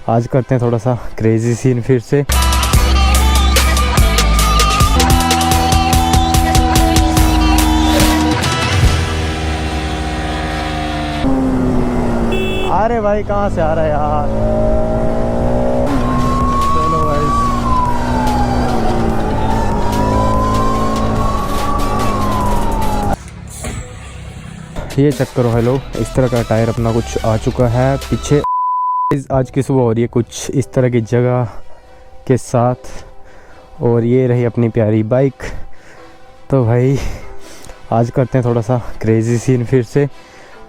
आज करते हैं थोड़ा सा क्रेजी सीन फिर से। अरे भाई कहाँ से आ रहा है यार। चलो भाई ये चेक करो। हेलो, इस तरह का टायर अपना कुछ आ चुका है पीछे। आज की सुबह हो रही है कुछ इस तरह की जगह के साथ, और ये रही अपनी प्यारी बाइक। तो भाई आज करते हैं थोड़ा सा क्रेजी सीन फिर से।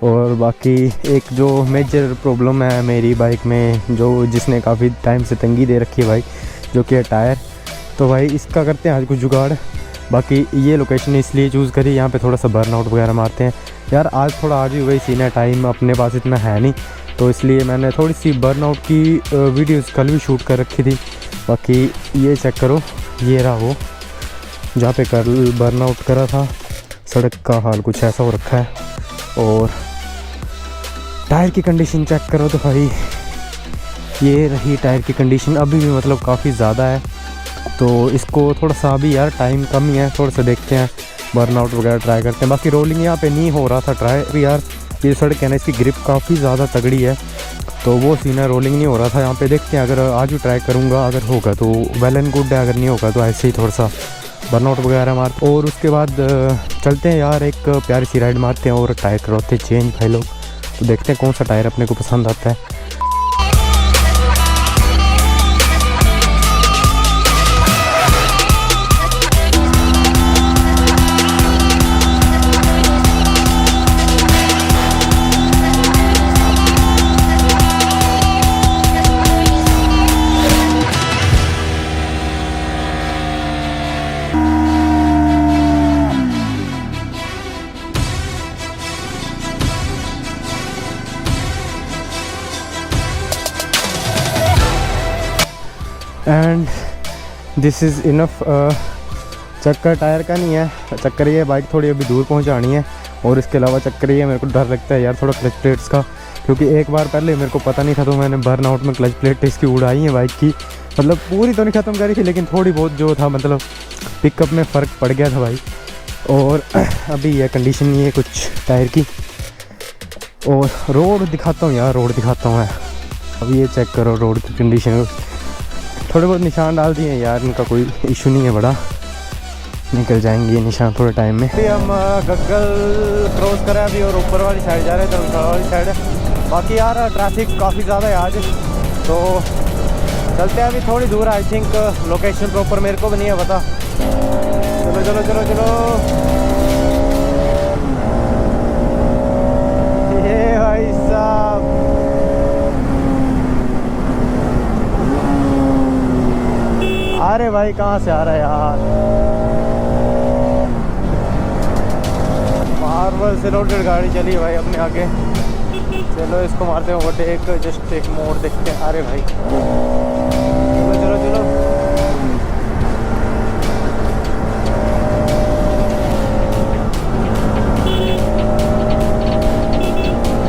और बाकी एक जो मेजर प्रॉब्लम है मेरी बाइक में, जो जिसने काफ़ी टाइम से तंगी दे रखी है भाई, जो कि है टायर। तो भाई इसका करते हैं आज कुछ जुगाड़। बाकी ये लोकेशन इसलिए चूज़ करी, यहाँ पे थोड़ा सा बर्नआउट वगैरह मारते हैं यार। आज भी वही सीन है, टाइम अपने पास इतना है नहीं, तो इसलिए मैंने थोड़ी सी बर्नआउट की वीडियोस कल भी शूट कर रखी थी। बाकी ये चेक करो, ये रहा वो जहाँ पे कल बर्नआउट करा था। सड़क का हाल कुछ ऐसा हो रखा है। और टायर की कंडीशन चेक करो तो भाई ये रही टायर की कंडीशन, अभी भी मतलब काफ़ी ज़्यादा है। तो इसको थोड़ा सा अभी यार टाइम कम ही है, थोड़ा सा देखते हैं बर्नआउट वगैरह ट्राई करते हैं। बाकी रोलिंग यहाँ पे नहीं हो रहा था ट्राई यार। ये सड़क है ना, इसकी ग्रिप काफ़ी ज़्यादा तगड़ी है, तो वो सीन है, रोलिंग नहीं हो रहा था यहाँ पे। देखते हैं, अगर आज भी ट्राई करूँगा, अगर होगा तो वेल एंड गुड है, अगर नहीं होगा तो ऐसे ही थोड़ा सा बर्नआउट वगैरह मार। और उसके बाद चलते हैं यार, एक प्यारी सी राइड मारते हैं और टायर करवाते हैं चेंज भाई लोग। तो देखते हैं कौन सा टायर अपने को पसंद आता है। And this is enough. चक्कर टायर का नहीं है, चक्कर ये बाइक थोड़ी अभी दूर पहुंचानी है। और इसके अलावा चक्कर ये मेरे को डर लगता है यार थोड़ा क्लच प्लेट्स का, क्योंकि एक बार पहले मेरे को पता नहीं था, तो मैंने बर्नआउट में क्लच प्लेट इसकी उड़ाई है बाइक की। मतलब पूरी तो नहीं ख़त्म करी थी, लेकिन थोड़ी बहुत जो था, मतलब पिकअप में फ़र्क पड़ गया था भाई। और अभी यह कंडीशन ये कुछ टायर की। और रोड दिखाता हूँ यार, रोड दिखाता हूँ मैं। अभी ये चेक करो रोड की कंडीशन। थोड़े बहुत निशान डाल दिए हैं यार, इनका कोई इशू नहीं है बड़ा, निकल जाएंगे ये निशान थोड़े टाइम में। अभी हम गग्गल क्रॉस करें अभी, और ऊपर वाली साइड जा रहे हैं, धर्मशाला वाली साइड। बाकी यार ट्रैफिक काफ़ी ज़्यादा है आज, तो चलते हैं अभी थोड़ी दूर। आई थिंक लोकेशन प्रॉपर मेरे को भी नहीं है पता। चलो चलो चलो चलो, ये भाई साहब अरे भाई कहाँ से आ रहा है यार। मार्बल से लोडेड गाड़ी चली भाई अपने आगे। चलो इसको मारते हैं ओवरटेक, जस्ट एक मोड़ देखते हैं। अरे भाई चलो चलो चलो,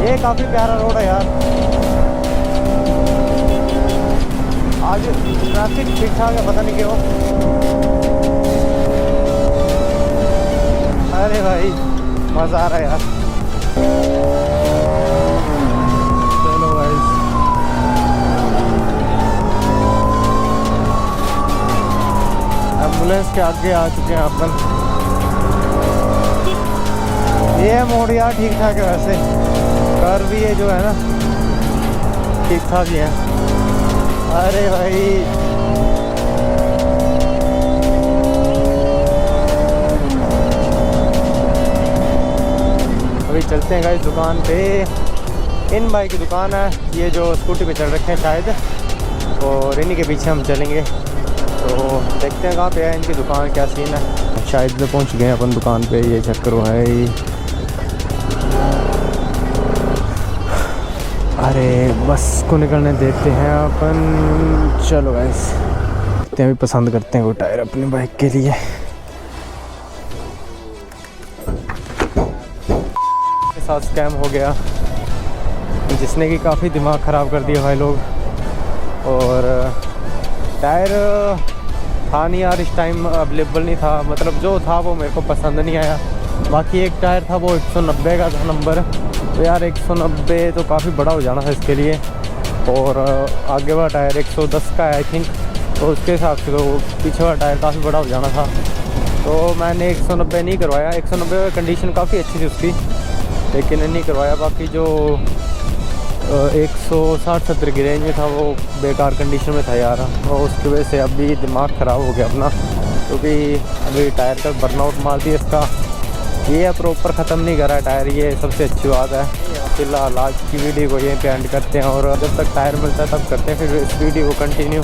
ये काफ़ी प्यारा रोड है यार। आज ट्रैफिक ठीक ठाक है, पता नहीं क्यों। अरे भाई मज़ा आ रहा है यार। चलो भाई एम्बुलेंस के आगे आ चुके हैं अपन। ये मोड़ यार ठीक ठाक है वैसे, कर्व भी ये जो है ना ठीक ठाक ही है। अरे भाई अभी चलते हैं गाइस दुकान पे। इन भाई की दुकान है, ये जो स्कूटी पे चढ़ रखे हैं शायद, और इन्हीं के पीछे हम चलेंगे। तो देखते हैं कहाँ पे है इनकी दुकान, क्या सीन है। शायद में पहुँच गए अपन दुकान पे। ये चेक करो है। अरे बस को निकलने देते हैं अपन। चलो गाइस देखते हैं, अभी पसंद करते हैं वो टायर अपनी बाइक के लिए। के साथ स्कैम हो गया, जिसने कि काफ़ी दिमाग ख़राब कर दिया भाई लोग। और टायर था नहीं यार, इस टाइम अवेलेबल नहीं था, मतलब जो था वो मेरे को पसंद नहीं आया। बाकी एक टायर था वो 190 का था नंबर, तो यार 190 तो काफ़ी बड़ा हो जाना था इसके लिए। और आगे वाला टायर 110 का है आई थिंक, तो उसके हिसाब से तो पीछे वाला टायर काफ़ी बड़ा हो जाना था, तो मैंने 190 नहीं करवाया। 190 में कंडीशन काफ़ी अच्छी थी उसकी, लेकिन नहीं करवाया। बाकी जो 160-70 की रेंज में था वो बेकार कंडीशन में था यार, और उसकी वजह से अभी दिमाग ख़राब हो गया अपना, क्योंकि अभी टायर का बर्नआउट मार दिया इसका। ये प्रॉपर ख़त्म नहीं करा है टायर, ये सबसे अच्छी बात है। फिलहाल आज की वीडियो को यहीं पे एंड करते हैं, और जब तक टायर मिलता है तब करते हैं फिर इस वीडियो को कंटिन्यू।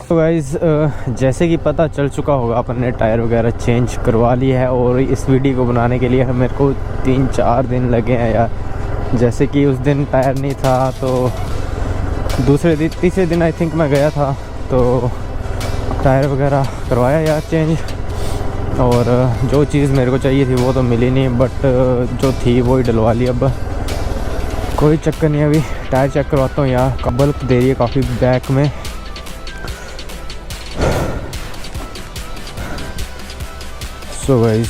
तो गाइज़ जैसे कि पता चल चुका होगा, अपन ने टायर वगैरह चेंज करवा लिया है, और इस वीडियो को बनाने के लिए मेरे को 3-4 दिन लगे हैं यार। जैसे कि उस दिन टायर नहीं था, तो तीसरे दिन आई थिंक मैं गया था, तो टायर वगैरह करवाया यार चेंज, और जो चीज़ मेरे को चाहिए थी वो तो मिली नहीं, बट जो थी वो ही डलवा ली। अब कोई चक्कर नहीं, अभी टायर चेक करवाता हूँ यार। बल्क दे रही है काफ़ी बैक में। सो गाइस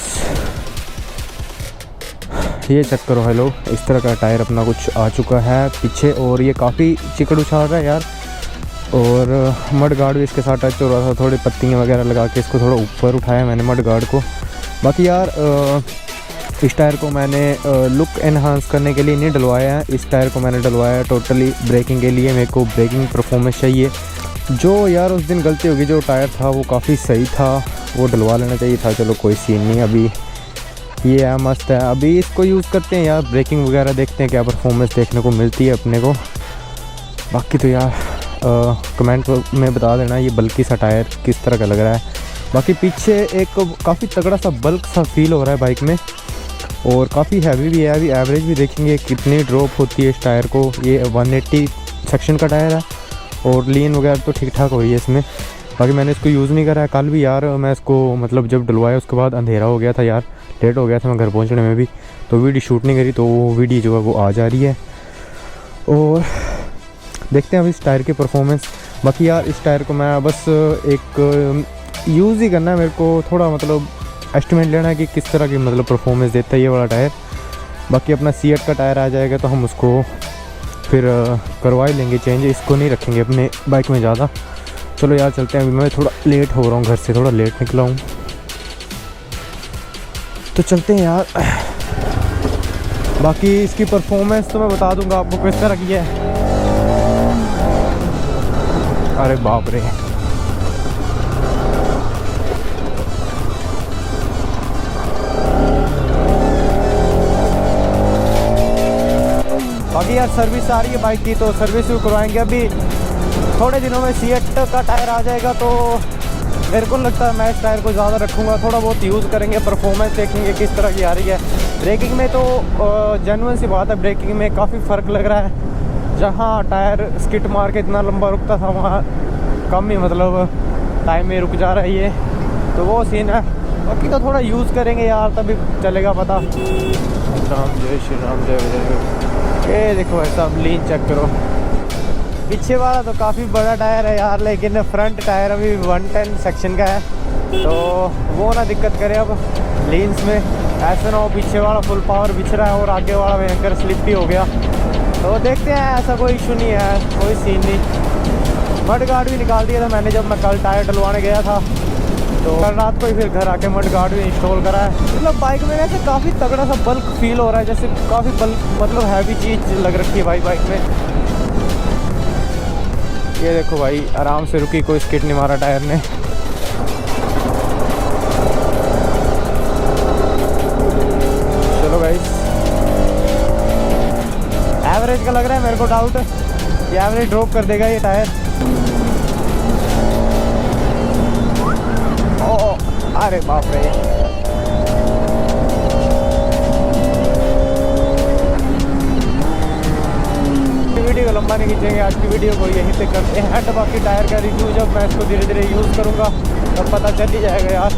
ये चेक करो, हेलो, इस तरह का टायर अपना कुछ आ चुका है पीछे, और ये काफ़ी चिकड़ उछाल रहा है यार। और मड गार्ड भी इसके साथ टच हो रहा था, थोड़ी पत्तियाँ वगैरह लगा के इसको थोड़ा ऊपर उठाया मैंने मड गार्ड को। बाकी यार इस टायर को मैंने लुक एनहांस करने के लिए नहीं डलवाया है, इस टायर को मैंने डलवाया टोटली ब्रेकिंग के लिए। मेरे को ब्रेकिंग परफॉर्मेंस चाहिए। जो यार उस दिन गलती होगी, जो टायर था वो काफ़ी सही था, वो डलवा लेना चाहिए था। चलो कोई सीन नहीं, अभी ये है मस्त है। अभी इसको यूज़ करते हैं यार, ब्रेकिंग वगैरह देखते हैं क्या परफॉर्मेंस देखने को मिलती है अपने को। बाकी तो यार कमेंट में बता देना ये बल्कि सा टायर किस तरह का लग रहा है। बाकी पीछे एक काफ़ी तगड़ा सा बल्क सा फील हो रहा है बाइक में, और काफ़ी हैवी भी है। अभी एवरेज भी देखेंगे कितनी ड्रॉप होती है इस टायर को। ये 180 सेक्शन का टायर है, और लीन वगैरह तो ठीक ठाक हो रही है इसमें। बाकी मैंने इसको यूज़ नहीं करा है। कल भी यार मैं इसको मतलब जब डलवाया उसके बाद अंधेरा हो गया था यार, लेट हो गया था मैं घर पहुंचने में भी, तो वीडियो शूट नहीं करी, तो वो वीडियो जो है वो आ जा रही है। और देखते हैं अब इस टायर की परफॉर्मेंस। बाकी यार इस टायर को मैं बस एक यूज़ ही करना है, मेरे को थोड़ा मतलब एस्टिमेट लेना है कि किस तरह की मतलब परफॉर्मेंस देता है ये वाला टायर। बाकी अपना C8 का टायर आ जाएगा तो हम उसको फिर करवा ही लेंगे चेंज, इसको नहीं रखेंगे अपने बाइक में ज़्यादा। चलो यार चलते हैं, अभी मैं थोड़ा लेट हो रहा हूँ, घर से थोड़ा लेट निकला हूँ, तो चलते हैं यार। बाकी इसकी परफॉर्मेंस तो मैं बता दूंगा आपको किस तरह की है। अरे बाप रे, बाकी यार सर्विस आ रही है बाइक की, तो सर्विस भी करवाएंगे। अभी थोड़े दिनों में C8 का टायर आ जाएगा, तो मेरे को लगता है मैं इस टायर को ज़्यादा रखूँगा, थोड़ा बहुत यूज़ करेंगे, परफॉर्मेंस देखेंगे किस तरह की आ रही है। ब्रेकिंग में तो जेन्युइन सी बात है, ब्रेकिंग में काफ़ी फ़र्क लग रहा है। जहाँ टायर स्किट मार के इतना लंबा रुकता था, वहाँ कम ही मतलब टाइम में रुक जा रहा है ये, तो वो सीन है। बाकी तो थोड़ा यूज़ करेंगे यार, तभी चलेगा पता। राम जय श्री राम, जय जय। ये देखो ऐसा लीन चेक करो, पीछे वाला तो काफ़ी बड़ा टायर है यार, लेकिन फ्रंट टायर अभी 110 सेक्शन का है, तो वो ना दिक्कत करे अब लीन्स में। ऐसा ना हो पीछे वाला फुल पावर बिछ रहा है और आगे वाला भयंकर स्लिप भी हो गया, तो देखते हैं। ऐसा कोई इशू नहीं है, कोई सीन नहीं। मड गार्ड भी निकाल दिया था मैंने जब मैं कल टायर डलवाने गया था, तो कल रात को ही फिर घर आके मड गार्ड भी इंस्टॉल करा है। मतलब बाइक में वैसे काफ़ी तगड़ा सा बल्क फील हो रहा है, जैसे काफ़ी बल्क मतलब हैवी चीज़ लग रखी है भाई बाइक में। ये देखो भाई आराम से रुकी, कोई स्किट नहीं मारा टायर ने। चलो गाइस, एवरेज का लग रहा है मेरे को डाउट, ये एवरेज ड्रॉप कर देगा ये टायर। ओ अरे बाप रे, वीडियो को लंबा नहीं खींचेंगे, आज की वीडियो को यहीं पे करते हैं। बाकी टायर का रिव्यू जब मैं इसको धीरे धीरे यूज़ करूँगा तब पता चल ही जाएगा यार।